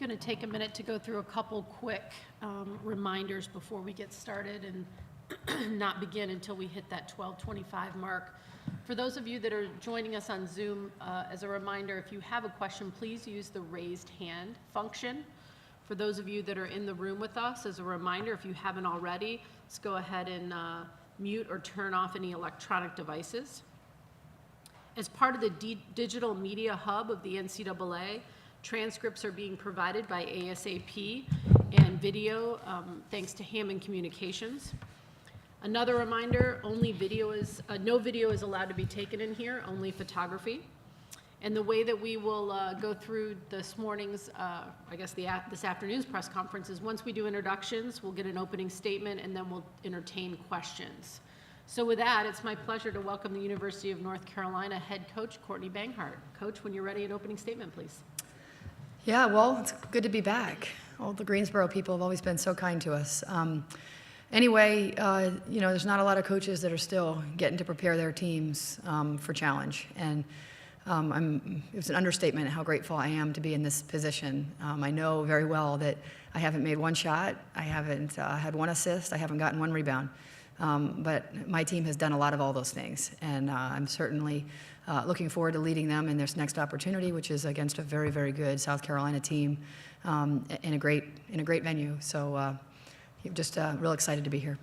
going to take a minute to go through a couple quick reminders before we get started and not begin until we hit that 12:25 mark. For those of you that are joining us on Zoom, as a reminder, if you have a question, please use the raised hand function. For those of you that are in the room with us, as a reminder, if you haven't already, let's go ahead and mute or turn off any electronic devices. As part of the digital media hub of the NCAA, transcripts are being provided by ASAP and video, thanks to Hammond Communications. Another reminder, no video is allowed to be taken in here, only photography. And the way that we will go through this morning's, this afternoon's press conference is once we do introductions, we'll get an opening statement and then we'll entertain questions. So with that, it's my pleasure to welcome the University of North Carolina head coach, Courtney Banhart. Coach, when you're ready, an opening statement, please. Yeah, well, it's good to be back. All the Greensboro people have always been so kind to us. Anyway, there's not a lot of coaches that are still getting to prepare their teams for challenge. And it's an understatement how grateful I am to be in this position. I know very well that I haven't made one shot, I haven't had one assist, I haven't gotten one rebound. But my team has done a lot of all those things. And I'm certainly looking forward to leading them in this next opportunity, which is against a very, very good South Carolina team in a great venue. So just real excited to be here.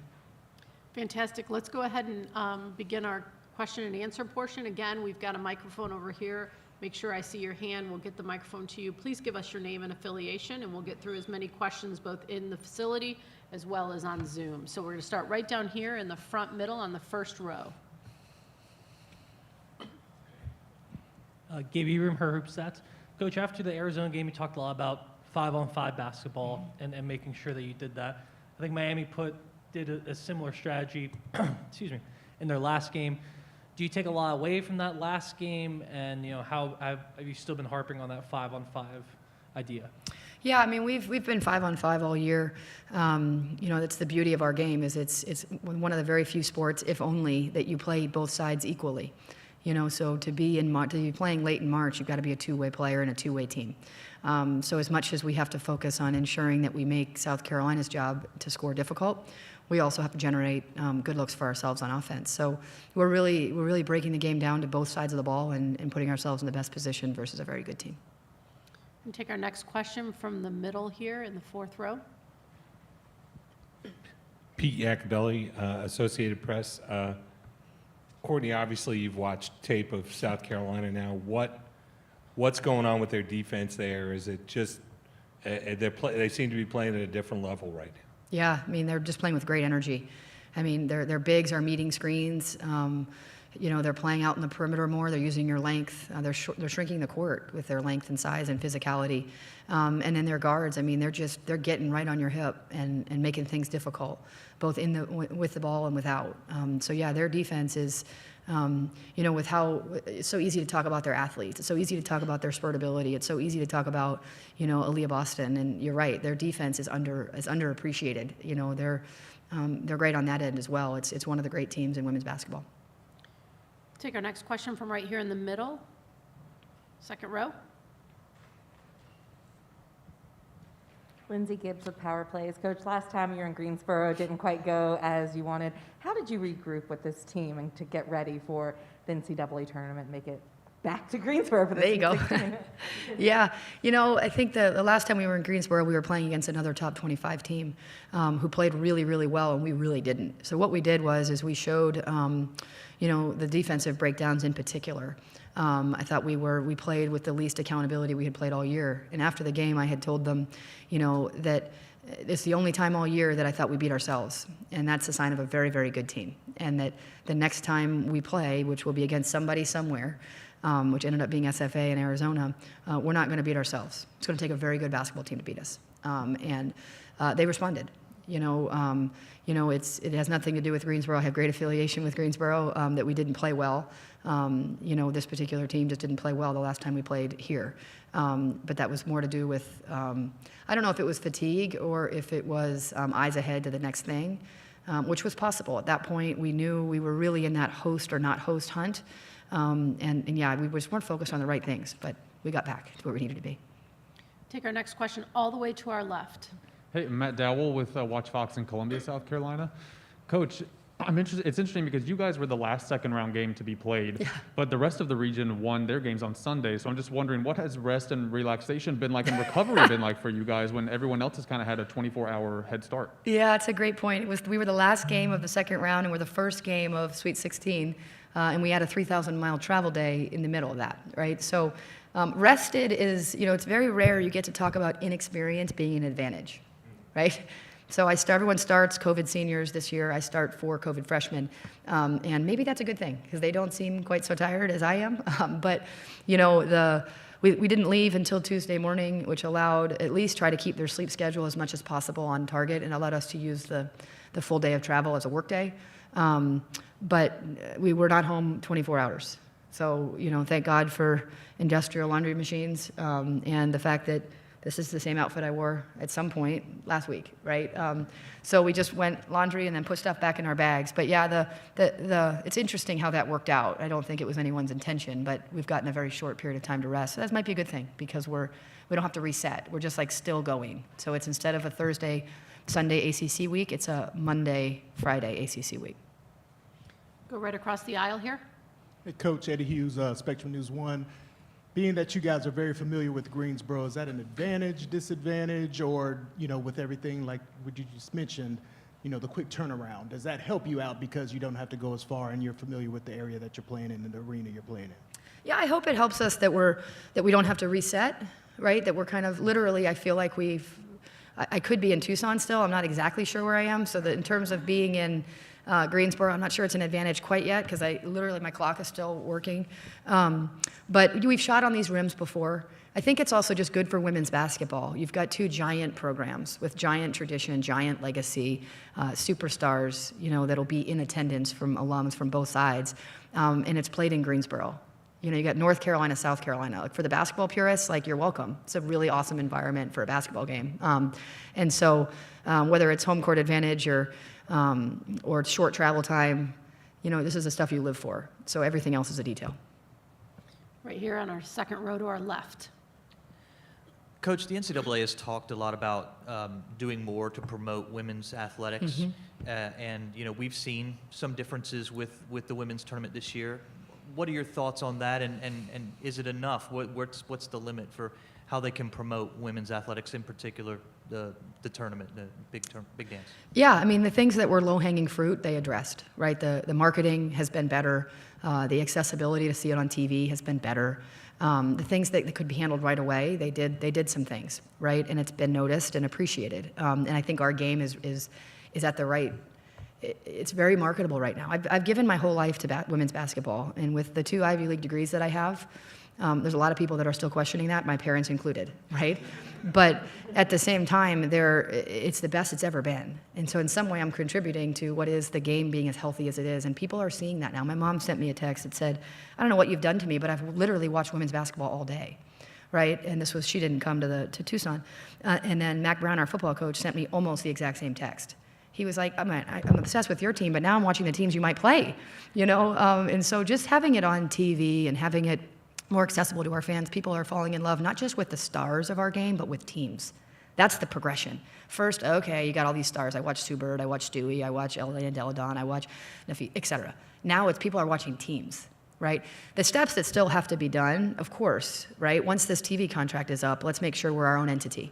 Fantastic. Let's go ahead and begin our question and answer portion. Again, we've got a microphone over here. Make sure I see your hand. We'll get the microphone to you. Please give us your name and affiliation, and we'll get through as many questions both in the facility as well as on Zoom. So we're going to start right down here in the front middle on the first row. Gabe Ebram, her Hoop Stats. Coach, after the Arizona game, you talked a lot about 5-on-5 basketball and making sure that you did that. I think Miami did a similar strategy, in their last game. Do you take a lot away from that last game? And how have you still been harping on that 5-on-5 idea? Yeah, I mean we've been 5-on-5 all year. That's the beauty of our game is it's one of the very few sports, if only, that you play both sides equally. So to be playing late in March, you've got to be a two-way player and a two-way team. So as much as we have to focus on ensuring that we make South Carolina's job to score difficult, we also have to generate good looks for ourselves on offense. So we're really breaking the game down to both sides of the ball and putting ourselves in the best position versus a very good team. We'll take our next question from the middle here in the fourth row. Pete Iacobelli, Associated Press. Courtney, obviously you've watched tape of South Carolina now. What's going on with their defense there? Is it just they seem to be playing at a different level right now? Yeah, I mean they're just playing with great energy. I mean their bigs are meeting screens. They're playing out in the perimeter more. They're using your length. They're shrinking the court with their length and size and physicality. And then their guards, I mean, they're getting right on your hip and making things difficult, both with the ball and without. So yeah, their defense is, with how it's so easy to talk about their athletes. It's so easy to talk about their spurtability. It's so easy to talk about, Aaliyah Boston. And you're right, their defense is underappreciated. They're great on that end as well. It's one of the great teams in women's basketball. Take our next question from right here in the middle, second row. Lindsay Gibbs with Power Plays. Coach, last time you were in Greensboro didn't quite go as you wanted. How did you regroup with this team and to get ready for the NCAA tournament, make it back to Greensboro for the There you go. Yeah, I think the last time we were in Greensboro, we were playing against another top 25 team who played really, really well, and we really didn't. So what we did is we showed, the defensive breakdowns in particular. I thought we played with the least accountability we had played all year. And after the game, I had told them, that it's the only time all year that I thought we beat ourselves. And that's a sign of a very, very good team. And that the next time we play, which will be against somebody somewhere, which ended up being SFA in Arizona, we're not going to beat ourselves. It's going to take a very good basketball team to beat us. And they responded. It has nothing to do with Greensboro. I have great affiliation with Greensboro, that we didn't play well. This particular team just didn't play well the last time we played here. But that was more to do with, I don't know if it was fatigue or if it was eyes ahead to the next thing, which was possible. At that point, we knew we were really in that host or not host hunt. And yeah, we just weren't focused on the right things, but we got back to where we needed to be. Take our next question all the way to our left. Hey, Matt Dowell with Watch Fox in Columbia, South Carolina. Coach, I'm interested. It's interesting because you guys were the last second-round game to be played, but the rest of the region won their games on Sunday. So I'm just wondering, what has rest and relaxation been like and recovery been like for you guys when everyone else has kind of had a 24-hour head start? Yeah, it's a great point. We were the last game of the second round, and we're the first game of Sweet 16, and we had a 3,000-mile travel day in the middle of that, right? So rested is, it's very rare you get to talk about inexperience being an advantage, right? So everyone starts COVID seniors this year. I start 4 COVID freshmen, and maybe that's a good thing because they don't seem quite so tired as I am. But we didn't leave until Tuesday morning, which allowed at least try to keep their sleep schedule as much as possible on target, and allowed us to use the full day of travel as a work day. But we were not home 24 hours. So thank God for industrial laundry machines and the fact that this is the same outfit I wore at some point last week, right? So we just went laundry and then put stuff back in our bags. But yeah, it's interesting how that worked out. I don't think it was anyone's intention, but we've gotten a very short period of time to rest. So that might be a good thing because we don't have to reset. We're just like still going. So it's instead of a Thursday, Sunday ACC week, it's a Monday, Friday ACC week. Go right across the aisle here. Hey, Coach Eddie Hughes, Spectrum News 1. Being that you guys are very familiar with Greensboro, is that an advantage, disadvantage, or, with everything like what you just mentioned, the quick turnaround, does that help you out because you don't have to go as far and you're familiar with the area that you're playing in and the arena you're playing in? Yeah, I hope it helps us that we don't have to reset, right? That we're kind of literally, I feel like I could be in Tucson still. I'm not exactly sure where I am. So that in terms of being in Greensboro, I'm not sure it's an advantage quite yet because my clock is still working. But we've shot on these rims before. I think it's also just good for women's basketball. You've got 2 giant programs with giant tradition, giant legacy, superstars, that'll be in attendance from alums from both sides. And it's played in Greensboro. You got North Carolina, South Carolina. Like for the basketball purists, you're welcome. It's a really awesome environment for a basketball game. And so whether it's home court advantage or short travel time, this is the stuff you live for. So everything else is a detail. Right here on our second row to our left. Coach, the NCAA has talked a lot about doing more to promote women's athletics, and we've seen some differences with the women's tournament this year. What are your thoughts on that, and is it enough? What's the limit for how they can promote women's athletics, in particular the tournament, the big dance? Yeah, I mean, the things that were low-hanging fruit, they addressed, right? The marketing has been better. The accessibility to see it on TV has been better. The things that could be handled right away, they did some things, right? And it's been noticed and appreciated. And I think our game is at the right. It's very marketable right now. I've given my whole life to women's basketball, and with the 2 Ivy League degrees that I have, there's a lot of people that are still questioning that, my parents included, right? But at the same time, it's the best it's ever been. And so in some way, I'm contributing to what is the game being as healthy as it is, and people are seeing that now. My mom sent me a text that said, I don't know what you've done to me, but I've literally watched women's basketball all day, right? And she didn't come to Tucson. And then Mac Brown, our football coach, sent me almost the exact same text. He was like, I'm obsessed with your team, but now I'm watching the teams you might play, And so just having it on TV and having it more accessible to our fans, people are falling in love, not just with the stars of our game, but with teams. That's the progression. First, okay, you got all these stars. I watch Sue Bird, I watch Stewie, I watch Elena Deladon, I watch Nafi, et cetera. Now people are watching teams, right? The steps that still have to be done, of course, right? Once this TV contract is up, let's make sure we're our own entity,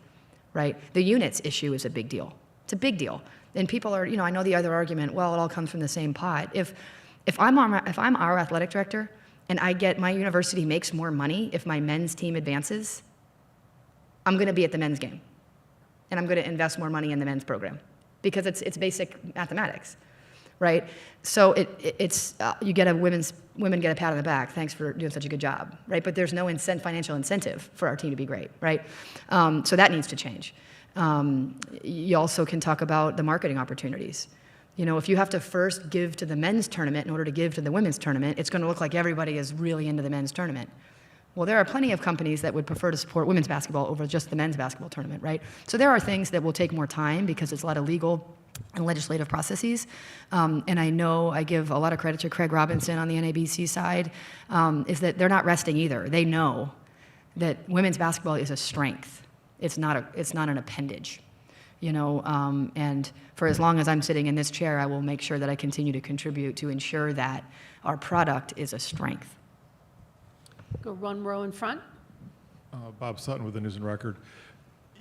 right? The units issue is a big deal. It's a big deal. And people are, I know the other argument, well, it all comes from the same pot. If I'm our athletic director and my university makes more money if my men's team advances, I'm going to be at the men's game. And I'm going to invest more money in the men's program because it's basic mathematics, right? So you get women get a pat on the back. Thanks for doing such a good job, right? But there's no financial incentive for our team to be great, right? So that needs to change. You also can talk about the marketing opportunities. If you have to first give to the men's tournament in order to give to the women's tournament, it's going to look like everybody is really into the men's tournament. Well, there are plenty of companies that would prefer to support women's basketball over just the men's basketball tournament, right? So there are things that will take more time because it's a lot of legal and legislative processes. And I know I give a lot of credit to Craig Robinson on the NABC side, is that they're not resting either. They know that women's basketball is a strength. It's not an appendage, you know. And for as long as I'm sitting in this chair, I will make sure that I continue to contribute to ensure that our product is a strength. Go one row in front. Bob Sutton with the News and Record.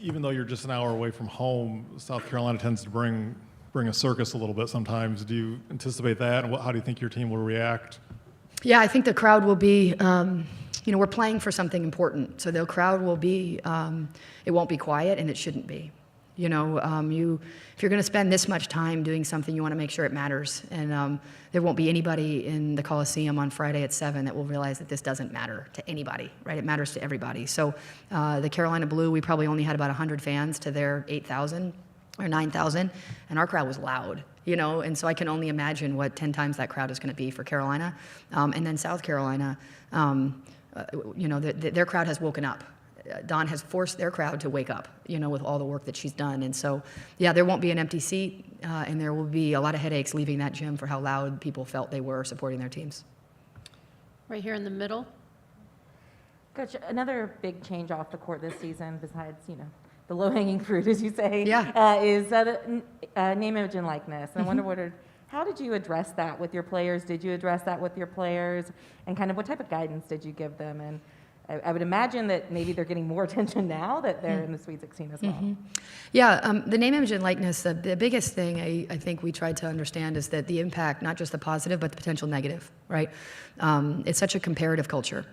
Even though you're just an hour away from home, South Carolina tends to bring a circus a little bit sometimes. Do you anticipate that, and how do you think your team will react? Yeah, I think the crowd will be, you know, we're playing for something important, so the crowd will be, it won't be quiet, and it shouldn't be. You know, if you're going to spend this much time doing something, you want to make sure it matters, and there won't be anybody in the Coliseum on Friday at 7 that will realize that this doesn't matter to anybody, right? It matters to everybody. So the Carolina Blue, we probably only had about 100 fans to their 8,000 or 9,000, and our crowd was loud, you know, and so I can only imagine what 10 times that crowd is going to be for Carolina. And then South Carolina, you know, their crowd has woken up. Dawn has forced their crowd to wake up, you know, with all the work that she's done. And so, yeah, there won't be an empty seat, and there will be a lot of headaches leaving that gym for how loud people felt they were supporting their teams. Right here in the middle. Coach, another big change off the court this season, besides, you know, the low-hanging fruit, as you say, is the name, image, and likeness. And I wondered, how did you address that with your players? Did you address that with your players? And kind of what type of guidance did you give them? And I would imagine that maybe they're getting more attention now that they're in the Sweet 16 as well. Yeah, the name, image, and likeness, the biggest thing I think we tried to understand is that the impact, not just the positive, but the potential negative, right? It's such a comparative culture.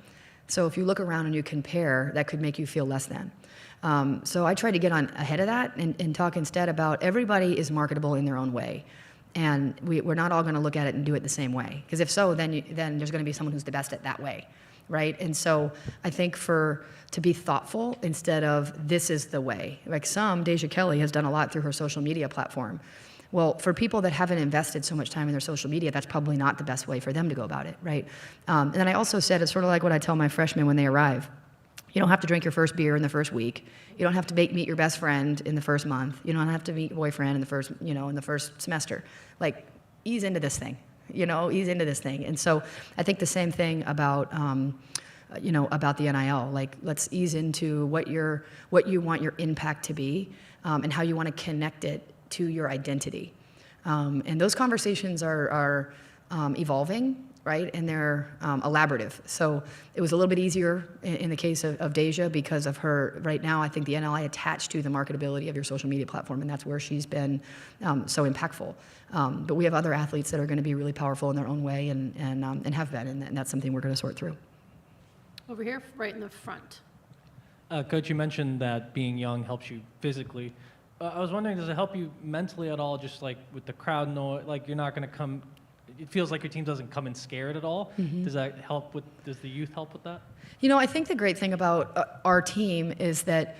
So if you look around and you compare, that could make you feel less than. So I try to get on ahead of that and talk instead about everybody is marketable in their own way. And we're not all going to look at it and do it the same way. Because if so, then there's going to be someone who's the best at that way, right? And so I think to be thoughtful instead of this is the way. Like Deja Kelly has done a lot through her social media platform. Well, for people that haven't invested so much time in their social media, that's probably not the best way for them to go about it, right? And then I also said, it's sort of like what I tell my freshmen when they arrive. You don't have to drink your first beer in the first week. You don't have to meet your best friend in the first month. You don't have to meet your boyfriend in the first semester. Like, ease into this thing, ease into this thing. And so I think the same thing about, about the NIL. Like, let's ease into what you want your impact to be, and how you want to connect it to your identity. And those conversations are evolving, right? And they're elaborative. So it was a little bit easier in the case of Deja because of her, right now, I think the NLI attached to the marketability of your social media platform, and that's where she's been so impactful. But we have other athletes that are going to be really powerful in their own way and have been, and that's something we're going to sort through. Over here, right in the front. Coach, you mentioned that being young helps you physically. I was wondering, does it help you mentally at all, just like with the crowd noise, like you're not going to come, it feels like your team doesn't come in scared at all. Mm-hmm. Does the youth help with that? I think the great thing about our team is that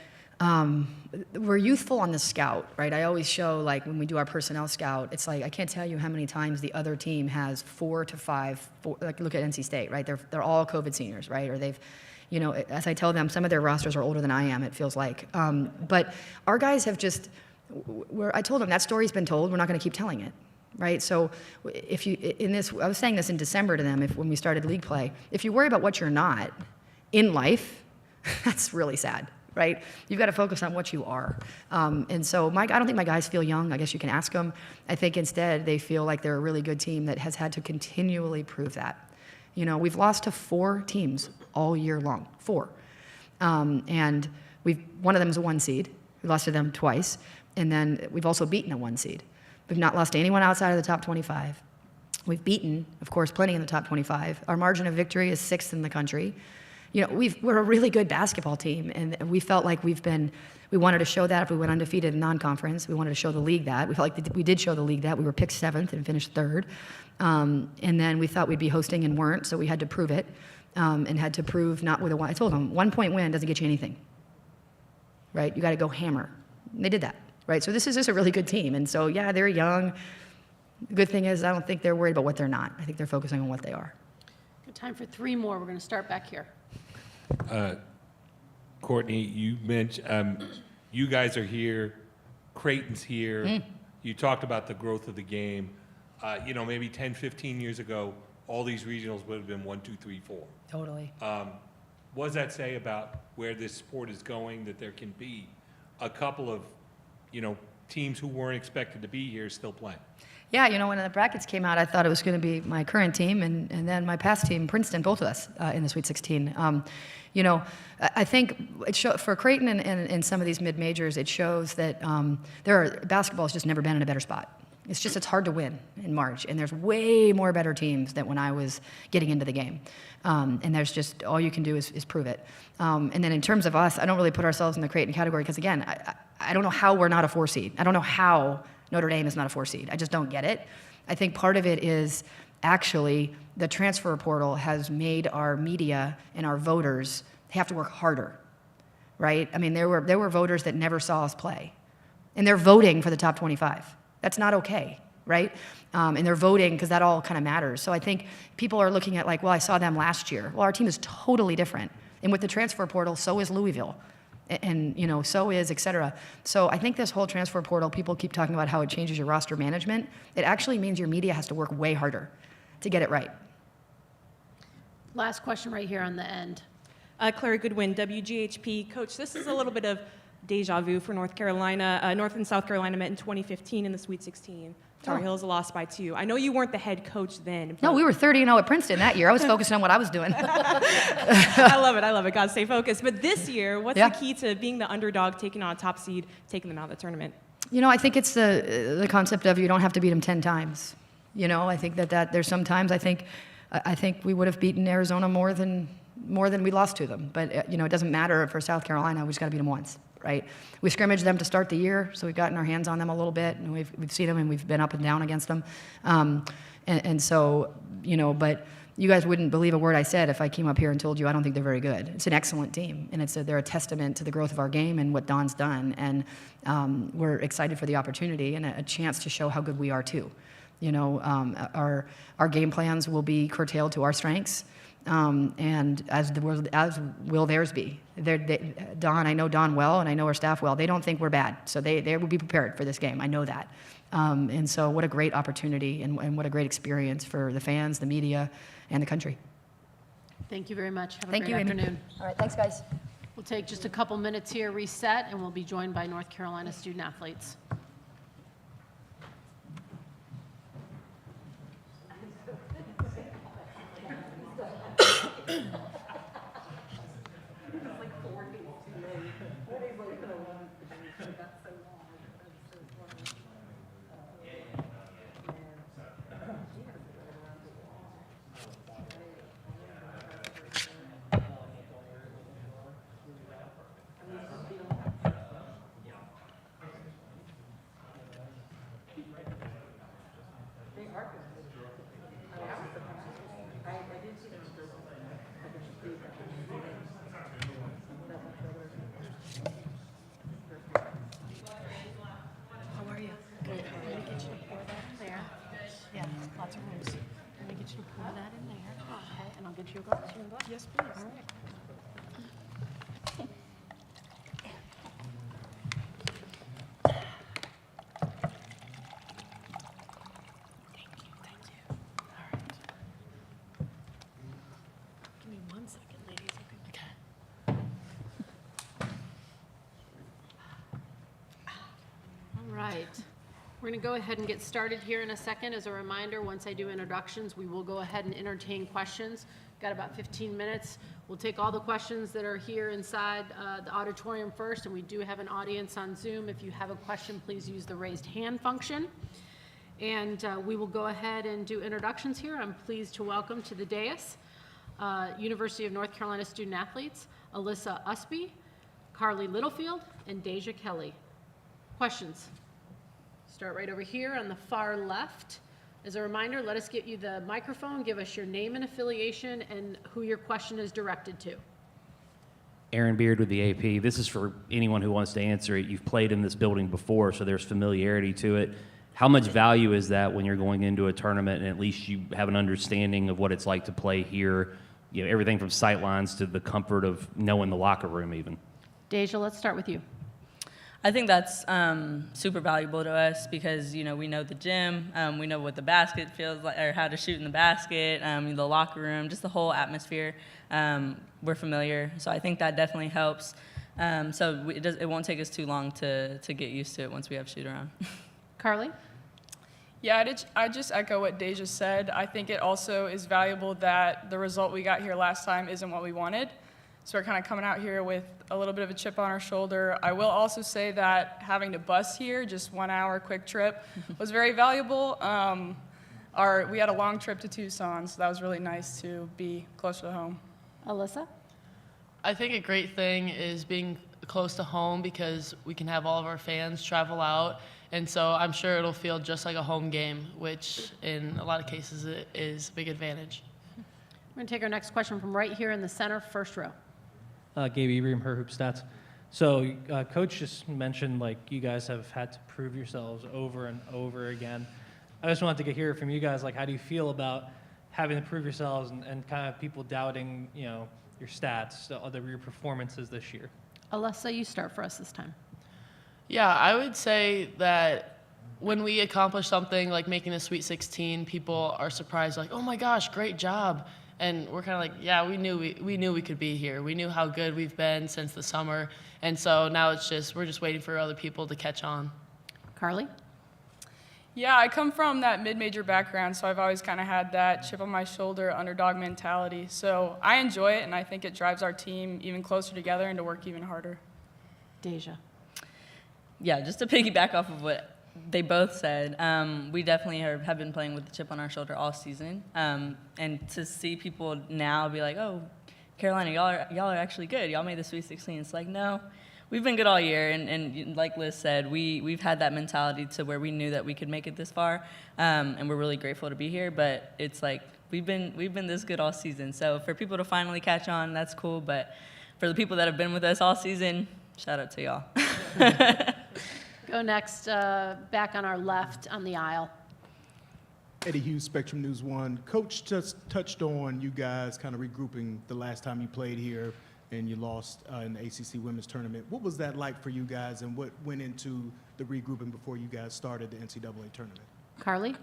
we're youthful on the scout, right? I always show, like, when we do our personnel scout, it's like, I can't tell you how many times the other team has 4 to 5, like, look at NC State, right? They're all COVID seniors, right? Or they've, as I tell them, some of their rosters are older than I am, it feels like. But our guys have just, I told them that story's been told, we're not going to keep telling it, right? So if you, I was saying this in December to them when we started league play, if you worry about what you're not in life, that's really sad, right? You've got to focus on what you are. And so I don't think my guys feel young. I guess you can ask them. I think instead they feel like they're a really good team that has had to continually prove that. We've lost to 4 teams all year long, 4. And one of them is a 1 seed. We lost to them twice. And then we've also beaten a 1 seed. We've not lost to anyone outside of the top 25. We've beaten, of course, plenty in the top 25. Our margin of victory is 6th in the country. We're a really good basketball team, and we felt like we wanted to show that if we went undefeated in non-conference. We wanted to show the league that. We felt like we did show the league that. We were picked 7th and finished 3rd. And then we thought we'd be hosting and weren't, so we had to prove it, and had to prove not with I told them, 1-point win doesn't get you anything, right? You got to go hammer. And they did that, right? So this is just a really good team. And so, yeah, they're young. The good thing is I don't think they're worried about what they're not. I think they're focusing on what they are. Good time for 3 more. We're going to start back here. Courtney, you mentioned you guys are here, Creighton's here. You talked about the growth of the game. Maybe 10, 15 years ago, all these regionals would have been 1, 2, 3, 4. Totally. What does that say about where this sport is going, that there can be a couple of, teams who weren't expected to be here still playing. Yeah, when the brackets came out, I thought it was going to be my current team and then my past team, Princeton, both of us in the Sweet 16. I think for Creighton and some of these mid-majors, it shows that basketball has just never been in a better spot. It's hard to win in March, and there's way more better teams than when I was getting into the game. And there's just, all you can do is prove it. And then in terms of us, I don't really put ourselves in the Creighton category because, again, I don't know how we're not a 4 seed. I don't know how Notre Dame is not a 4 seed. I just don't get it. I think part of it is actually the transfer portal has made our media and our voters have to work harder, right? I mean, there were voters that never saw us play, and they're voting for the top 25. That's not okay, right? And they're voting because that all kind of matters. So I think people are looking at like, well, I saw them last year. Well, our team is totally different. And with the transfer portal, so is Louisville. And so is et cetera. So I think this whole transfer portal, people keep talking about how it changes your roster management. It actually means your media has to work way harder to get it right. Last question right here on the end. Clary Goodwin, WGHP. Coach, this is a little bit of deja vu for North Carolina. North and South Carolina met in 2015 in the Sweet 16. Tar Heels lost by 2. I know you weren't the head coach then. No, we were 30-0 at Princeton that year. I was focused on what I was doing. I love it. Gotta stay focused. But this year, what's Yeah. the key to being the underdog, taking on a top seed, taking them out of the tournament? I think it's the concept of you don't have to beat them 10 times. I think that there's sometimes I think we would have beaten Arizona more than we lost to them. But it doesn't matter for South Carolina. We just got to beat them once, right? We scrimmaged them to start the year, so we've gotten our hands on them a little bit, and we've seen them, and we've been up and down against them. And so, but you guys wouldn't believe a word I said if I came up here and told you I don't think they're very good. It's an excellent team, and they're a testament to the growth of our game and what Don's done. And we're excited for the opportunity and a chance to show how good we are too. Our game plans will be curtailed to our strengths. And as will theirs be. I know Don well, and I know our staff well. They don't think we're bad, so they will be prepared for this game. I know that. And so what a great opportunity and what a great experience for the fans, the media, and the country. Thank you very much. Have a Thank great you, Amy. afternoon. All right, thanks, guys. We'll take just a couple minutes here, reset, and we'll be joined by North Carolina student athletes. Lots of rooms. Let me get you to pour that in there. Okay, and I'll get you a glass. You want a glass? Yes, please. All right. Thank you. All right. Give me 1 second, ladies. Okay. All right. We're going to go ahead and get started here in a second. As a reminder, once I do introductions, we will go ahead and entertain questions. Got about 15 minutes. We'll take all the questions that are here inside the auditorium first, and we do have an audience on Zoom. If you have a question, please use the raised hand function. And we will go ahead and do introductions here. I'm pleased to welcome to the dais University of North Carolina student athletes, Alyssa Usby, Carly Littlefield, and Deja Kelly. Questions? Start right over here on the far left. As a reminder, let us get you the microphone, give us your name and affiliation, and who your question is directed to. Aaron Beard with the AP. This is for anyone who wants to answer it. You've played in this building before, so there's familiarity to it. How much value is that when you're going into a tournament and at least you have an understanding of what it's like to play here? Everything from sight lines to the comfort of knowing the locker room even. Deja, let's start with you. I think that's super valuable to us because, we know the gym, we know what the basket feels like, or how to shoot in the basket, the locker room, just the whole atmosphere. We're familiar, so I think that definitely helps. So it won't take us too long to get used to it once we have shoot around. Carly? Yeah, I just echo what Deja said. I think it also is valuable that the result we got here last time isn't what we wanted. So we're kind of coming out here with a little bit of a chip on our shoulder. I will also say that having to bus here, just 1 hour quick trip, was very valuable. We had a long trip to Tucson, so that was really nice to be closer to home. Alyssa? I think a great thing is being close to home because we can have all of our fans travel out. And so I'm sure it'll feel just like a home game, which in a lot of cases it is a big advantage. We're going to take our next question from right here in the center, first row. Gabe Ibrahim, Her Hoop Stats. So, Coach just mentioned like you guys have had to prove yourselves over and over again. I just wanted to hear from you guys, like, how do you feel about having to prove yourselves and kind of people doubting, your stats, your performances this year? Alyssa, you start for us this time. Yeah, I would say that when we accomplish something like making the Sweet 16, people are surprised, like, oh my gosh, great job. And we're kind of like, yeah, we knew we could be here. We knew how good we've been since the summer. And so now we're just waiting for other people to catch on. Carly? Yeah, I come from that mid-major background, so I've always kind of had that chip on my shoulder, underdog mentality. So I enjoy it, and I think it drives our team even closer together and to work even harder. Deja? Yeah, just to piggyback off of what they both said, we definitely have been playing with the chip on our shoulder all season. And to see people now be like, oh, Carolina, y'all are actually good. Y'all made the Sweet 16. It's like, no, we've been good all year. And like Liz said, we've had that mentality to where we knew that we could make it this far. And we're really grateful to be here. But it's like we've been this good all season. So for people to finally catch on, that's cool. But for the people that have been with us all season, shout out to y'all. Go next, back on our left on the aisle. Eddie Hughes, Spectrum News 1. Coach just touched on you guys kind of regrouping the last time you played here and you lost in the ACC Women's Tournament. What was that like for you guys, and what went into the regrouping before you guys started the NCAA tournament? Carly?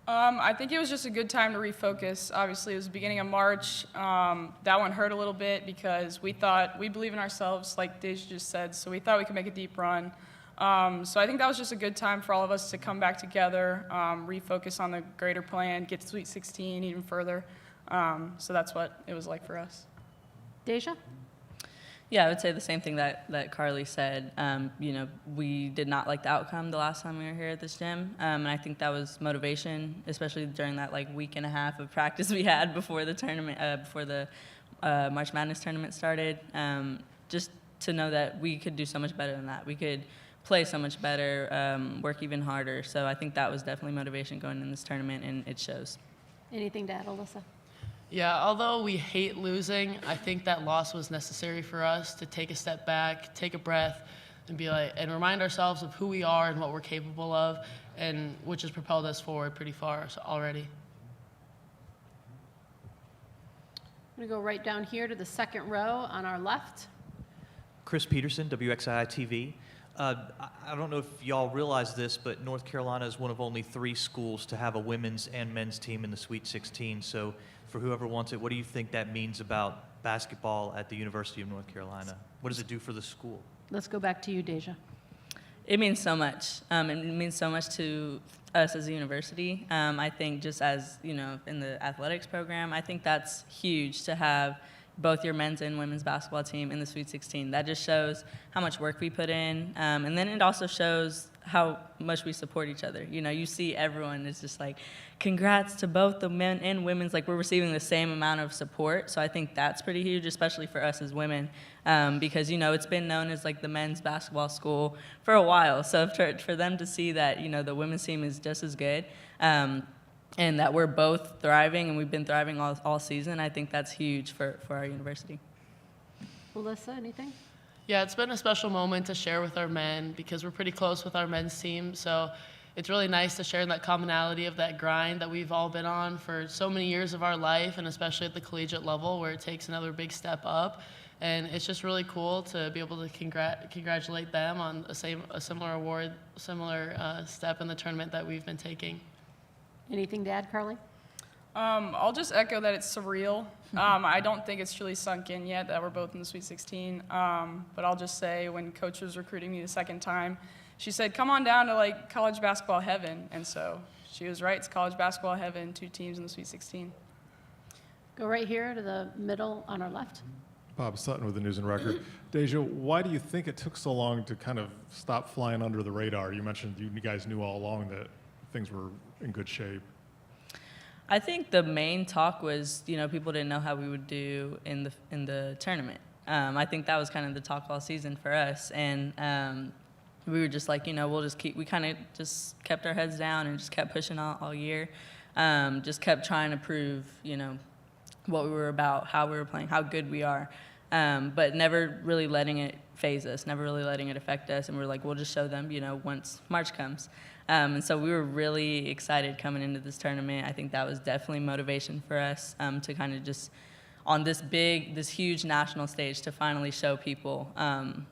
I think it was just a good time to refocus. Obviously, it was the beginning of March. That one hurt a little bit because we believe in ourselves, like Deja just said, so we thought we could make a deep run. So I think that was just a good time for all of us to come back together, refocus on the greater plan, get to Sweet 16 even further. So that's what it was like for us. Deja? Yeah, I would say the same thing that Carly said. We did not like the outcome the last time we were here at this gym, and I think that was motivation, especially during that week and a half of practice we had before the tournament, before the March Madness tournament started. Just to know that we could do so much better than that. We could play so much better, work even harder. So I think that was definitely motivation going in this tournament, and it shows. Anything to add, Alyssa? Yeah, although we hate losing, I think that loss was necessary for us to take a step back, take a breath, and remind ourselves of who we are and what we're capable of, and which has propelled us forward pretty far already. I'm going to go right down here to the second row on our left. Chris Peterson, WXII TV. I don't know if y'all realize this, but North Carolina is one of only 3 schools to have a women's and men's team in the Sweet 16. So for whoever wants it, what do you think that means about basketball at the University of North Carolina? What does it do for the school? Let's go back to you, Deja. It means so much. It means so much to us as a university. I think just as, in the athletics program, I think that's huge to have both your men's and women's basketball team in the Sweet 16. That just shows how much work we put in. And then it also shows how much we support each other. You see everyone is just like, congrats to both the men and women's, like we're receiving the same amount of support. So I think that's pretty huge, especially for us as women, because, it's been known as like the men's basketball school for a while. So for them to see that, the women's team is just as good, and that we're both thriving and we've been thriving all season, I think that's huge for our university. Alyssa, anything? Yeah, it's been a special moment to share with our men because we're pretty close with our men's team. So it's really nice to share in that commonality of that grind that we've all been on for so many years of our life, and especially at the collegiate level where it takes another big step up. And it's just really cool to be able to congratulate them on a similar award, similar step in the tournament that we've been taking. Anything to add, Carly? I'll just echo that it's surreal. I don't think it's truly sunk in yet that we're both in the Sweet 16. But I'll just say when Coach was recruiting me the second time, she said, come on down to like college basketball heaven. And so she was right. It's college basketball heaven, 2 teams in the Sweet 16. Go right here to the middle on our left. Bob Sutton with the News and Record. Deja, why do you think it took so long to kind of stop flying under the radar? You mentioned you guys knew all along that things were in good shape. I think the main talk was, people didn't know how we would do in the tournament. I think that was kind of the talk all season for us, and we were just like, we'll just keep. We kind of just kept our heads down and just kept pushing all year. Just kept trying to prove, what we were about, how we were playing, how good we are, but never really letting it phase us, never really letting it affect us. And we were like, we'll just show them, once March comes. And so we were really excited coming into this tournament. I think that was definitely motivation for us to kind of just, on this huge national stage, to finally show people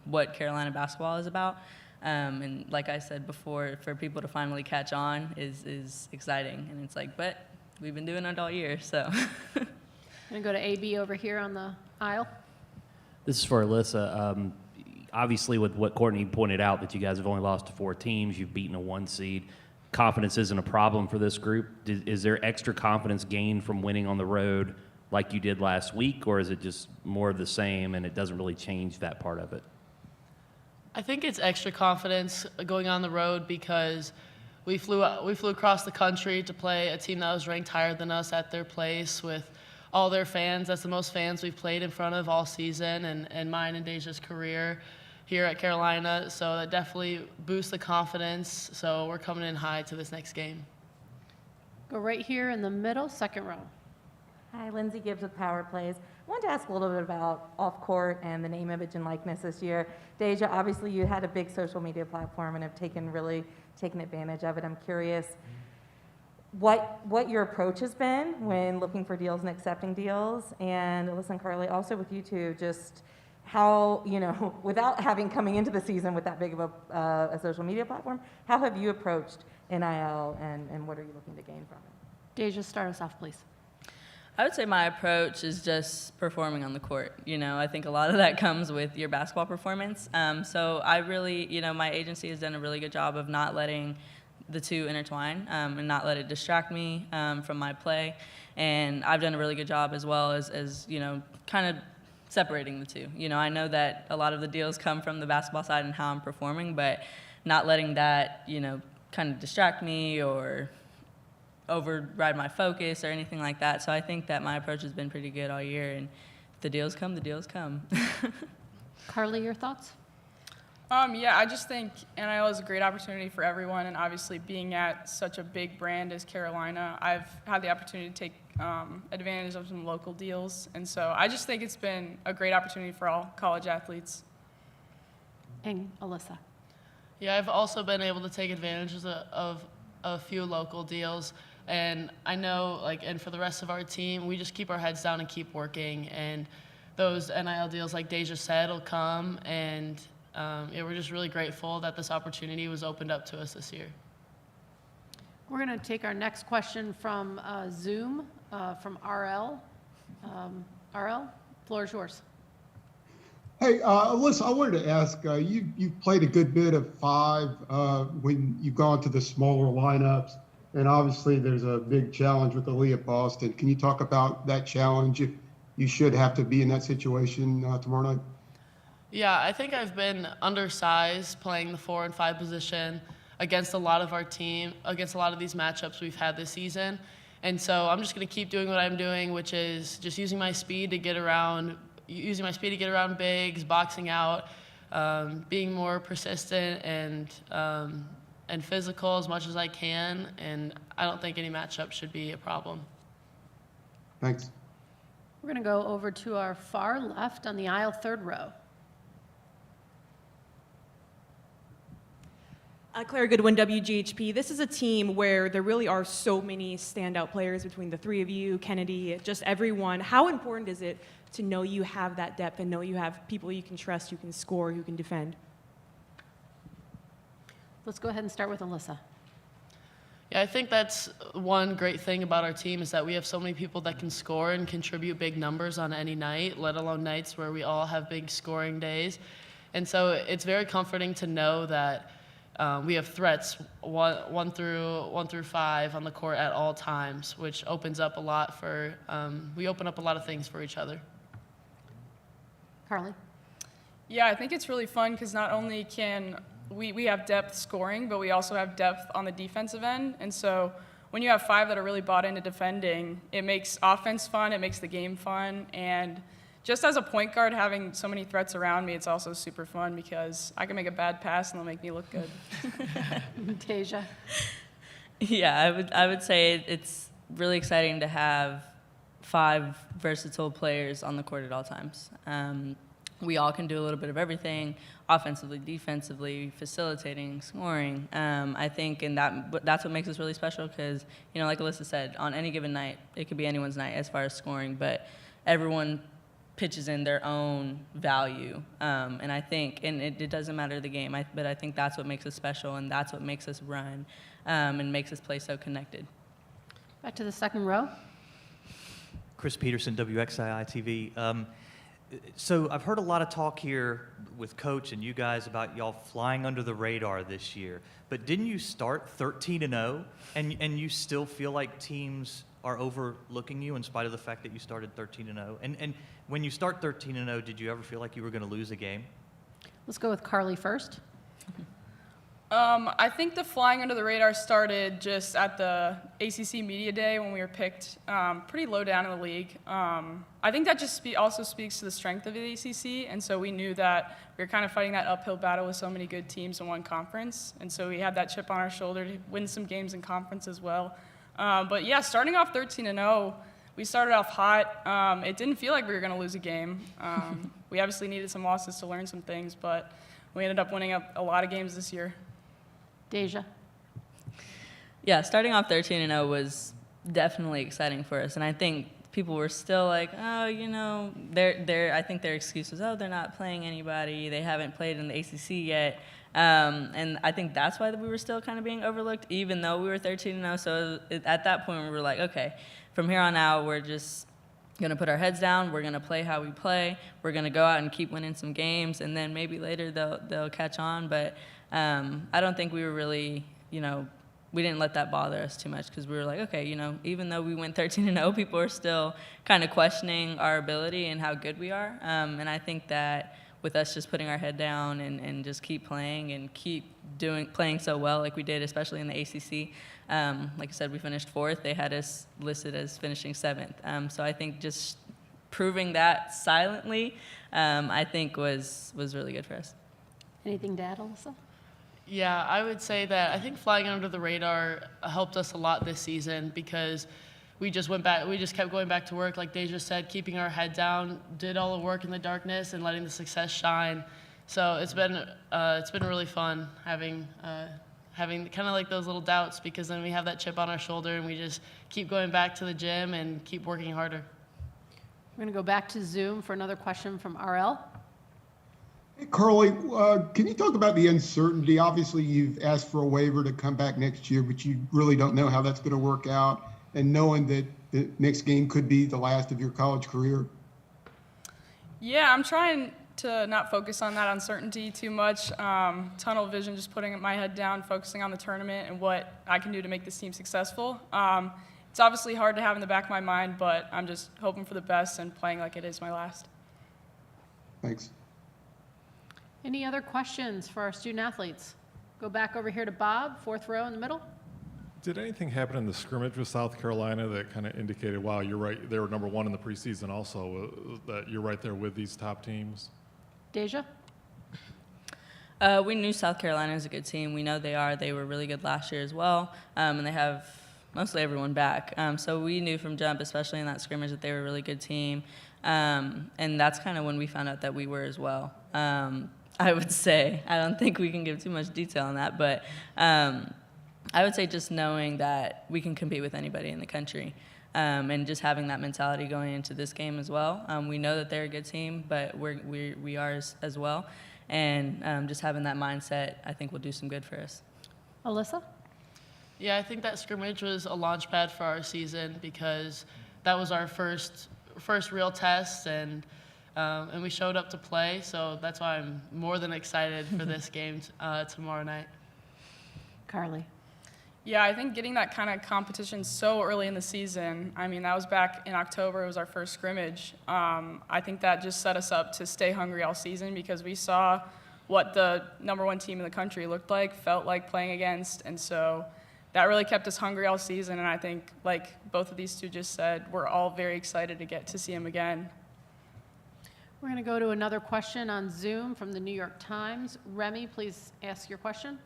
what Carolina basketball is about. And like I said before, for people to finally catch on is exciting. And it's like, but we've been doing it all year, so. I'm going to go to AB over here on the aisle. This is for Alyssa. Obviously, with what Courtney pointed out, that you guys have only lost to 4 teams, you've beaten a 1 seed. Confidence isn't a problem for this group. Is there extra confidence gained from winning on the road like you did last week, or is it just more of the same and it doesn't really change that part of it? I think it's extra confidence going on the road because we flew across the country to play a team that was ranked higher than us at their place with all their fans. That's the most fans we've played in front of all season, and mine and Deja's career here at Carolina. So that definitely boosts the confidence. So we're coming in high to this next game. Go right here in the middle, second row. Hi, Lindsay Gibbs with Power Plays. I wanted to ask a little bit about off-court and the name, image, and likeness this year. Deja, obviously you had a big social media platform and have really taken advantage of it. I'm curious what your approach has been when looking for deals and accepting deals. And Alyssa and Carly, also with you two, just how, without coming into the season with that big of a social media platform, how have you approached NIL and what are you looking to gain from it? Deja, start us off, please. I would say my approach is just performing on the court. I think a lot of that comes with your basketball performance. So I really, my agency has done a really good job of not letting the two intertwine and not let it distract me from my play. And I've done a really good job as well as kind of separating the two. I know that a lot of the deals come from the basketball side and how I'm performing, but not letting that, kind of distract me or override my focus or anything like that. So I think that my approach has been pretty good all year, and if the deals come, the deals come. Carly, your thoughts? Yeah, I just think NIL is a great opportunity for everyone, and obviously being at such a big brand as Carolina, I've had the opportunity to take advantage of some local deals, and so I just think it's been a great opportunity for all college athletes. And Alyssa. Yeah, I've also been able to take advantage of a few local deals. And I know, and for the rest of our team, we just keep our heads down and keep working. And those NIL deals, like Deja said, will come. And we're just really grateful that this opportunity was opened up to us this year. We're going to take our next question from Zoom, from RL. RL, floor is yours. Hey, Alyssa, I wanted to ask, you've played a good bit of 5 when you've gone to the smaller lineups, and obviously there's a big challenge with Aaliyah Boston. Can you talk about that challenge if you should have to be in that situation tomorrow night? Yeah, I think I've been undersized playing the 4 and 5 position against a lot of our team, against a lot of these matchups we've had this season. And so I'm just going to keep doing what I'm doing, which is just using my speed to get around bigs, boxing out, being more persistent and physical as much as I can, and I don't think any matchup should be a problem. Thanks. We're going to go over to our far left on the aisle, third row. Claire Goodwin, WGHP. This is a team where there really are so many standout players between the 3 of you, Kennedy, just everyone. How important is it to know you have that depth and know you have people you can trust, who can score, who can defend? Let's go ahead and start with Alyssa. Yeah, I think that's one great thing about our team is that we have so many people that can score and contribute big numbers on any night, let alone nights where we all have big scoring days. And so it's very comforting to know that we have threats one through 5 on the court at all times, which opens up a lot for, we open up a lot of things for each other. Carly? Yeah, I think it's really fun because not only can we have depth scoring, but we also have depth on the defensive end. And so when you have 5 that are really bought into defending, it makes offense fun, it makes the game fun. And just as a point guard, having so many threats around me, it's also super fun because I can make a bad pass and they'll make me look good. Tasia? Yeah, I would say it's really exciting to have 5 versatile players on the court at all times. We all can do a little bit of everything, offensively, defensively, facilitating, scoring. I think that's what makes us really special because, like Alyssa said, on any given night, it could be anyone's night as far as scoring, but everyone pitches in their own value. And I think, and it doesn't matter the game, but I think that's what makes us special and that's what makes us run and makes us play so connected. Back to the second row. Chris Peterson, WXII TV. So I've heard a lot of talk here with Coach and you guys about y'all flying under the radar this year. But didn't you start 13-0 and you still feel like teams are overlooking you in spite of the fact that you started 13-0? And when you start 13-0, did you ever feel like you were going to lose a game? Let's go with Carly first. I think the flying under the radar started just at the ACC Media Day when we were picked pretty low down in the league. I think that just also speaks to the strength of the ACC, and so we knew that we were kind of fighting that uphill battle with so many good teams in one conference, and so we had that chip on our shoulder to win some games in conference as well. But yeah, starting off 13-0, we started off hot. It didn't feel like we were going to lose a game. We obviously needed some losses to learn some things, but we ended up winning a lot of games this year. Deja? Yeah, starting off 13-0 was definitely exciting for us, and I think people were still like, oh, I think their excuse was, oh, they're not playing anybody, they haven't played in the ACC yet, and I think that's why we were still kind of being overlooked, even though we were 13-0. So at that point, we were like, okay, from here on out, we're just going to put our heads down, we're going to play how we play, we're going to go out and keep winning some games, and then maybe later they'll catch on, but I don't think we were really, we didn't let that bother us too much because we were like, okay, even though we went 13-0, people are still kind of questioning our ability and how good we are. And I think that with us just putting our head down and just keep playing and keep playing so well like we did, especially in the ACC. Like I said, we finished 4th. They had us listed as finishing 7th. So I think just proving that silently, I think was really good for us. Anything to add, Alyssa? Yeah, I would say that I think flying under the radar helped us a lot this season because we just kept going back to work, like Deja said, keeping our head down, did all the work in the darkness and letting the success shine. So it's been really fun having kind of like those little doubts because then we have that chip on our shoulder and we just keep going back to the gym and keep working harder. We're going to go back to Zoom for another question from RL. Hey, Carly, can you talk about the uncertainty? Obviously, you've asked for a waiver to come back next year, but you really don't know how that's going to work out. And knowing that the next game could be the last of your college career. Yeah, I'm trying to not focus on that uncertainty too much. Tunnel vision, just putting my head down, focusing on the tournament and what I can do to make this team successful. It's obviously hard to have in the back of my mind, but I'm just hoping for the best and playing like it is my last. Thanks. Any other questions for our student athletes? Go back over here to Bob, 4th row in the middle. Did anything happen in the scrimmage with South Carolina that kind of indicated, wow, you're right, they were number 1 in the preseason also, that you're right there with these top teams? Deja? We knew South Carolina is a good team. We know they are. They were really good last year as well, and they have mostly everyone back. So we knew from jump, especially in that scrimmage, that they were a really good team. And that's kind of when we found out that we were as well. I would say, I don't think we can give too much detail on that, but I would say just knowing that we can compete with anybody in the country and just having that mentality going into this game as well. We know that they're a good team, but we are as well. And just having that mindset, I think will do some good for us. Alyssa? Yeah, I think that scrimmage was a launch pad for our season because that was our first real test, and we showed up to play. So that's why I'm more than excited for this game tomorrow night. Carly. Yeah, I think getting that kind of competition so early in the season, I mean, that was back in October, it was our first scrimmage. I think that just set us up to stay hungry all season because we saw what the #1 team in the country looked like, felt like playing against, and so that really kept us hungry all season, and I think, like both of these two just said, we're all very excited to get to see him again. We're going to go to another question on Zoom from the New York Times. Remy, please ask your question.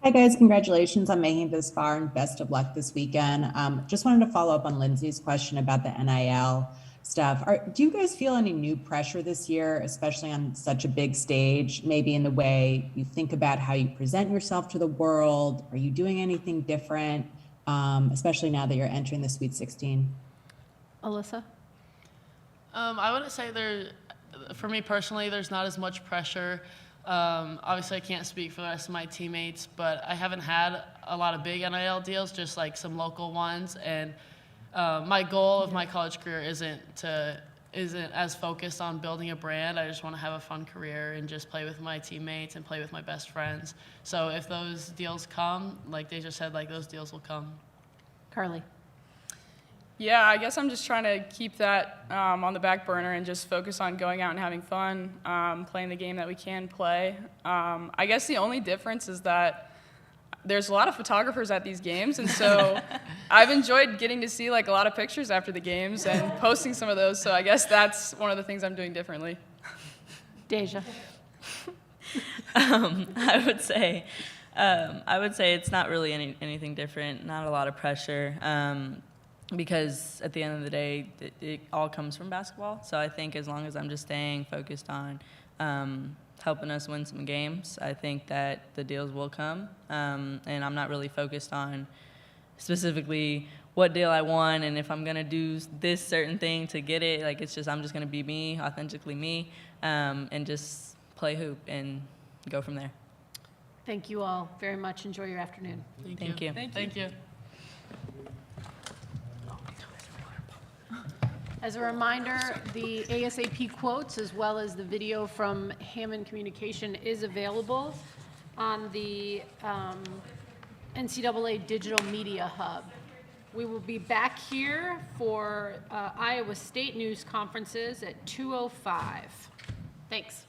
Hi guys, congratulations on making it this far and best of luck this weekend. Just wanted to follow up on Lindsay's question about the NIL stuff. Do you guys feel any new pressure this year, especially on such a big stage, maybe in the way you think about how you present yourself to the world? Are you doing anything different, especially now that you're entering the Sweet 16? Alyssa? I wouldn't say for me personally, there's not as much pressure. Obviously, I can't speak for the rest of my teammates, but I haven't had a lot of big NIL deals, just like some local ones. And my goal of my college career isn't as focused on building a brand. I just want to have a fun career and just play with my teammates and play with my best friends. So if those deals come, like they just said, like those deals will come. Carly. Yeah, I guess I'm just trying to keep that on the back burner and just focus on going out and having fun, playing the game that we can play. I guess the only difference is that there's a lot of photographers at these games, and so I've enjoyed getting to see like a lot of pictures after the games and posting some of those, so I guess that's one of the things I'm doing differently. Deja. I would say it's not really anything different, not a lot of pressure. Because at the end of the day, it all comes from basketball. So I think as long as I'm just staying focused on helping us win some games, I think that the deals will come. And I'm not really focused on specifically what deal I won and if I'm going to do this certain thing to get it. Like, it's just I'm just going to be me, authentically me, and just play hoop and go from there. Thank you all very much. Enjoy your afternoon. Thank you. Thank you. As a reminder, the ASAP quotes as well as the video from Hammond Communication is available on the NCAA Digital Media Hub. We will be back here for Iowa State news conferences at 2:05. Thanks.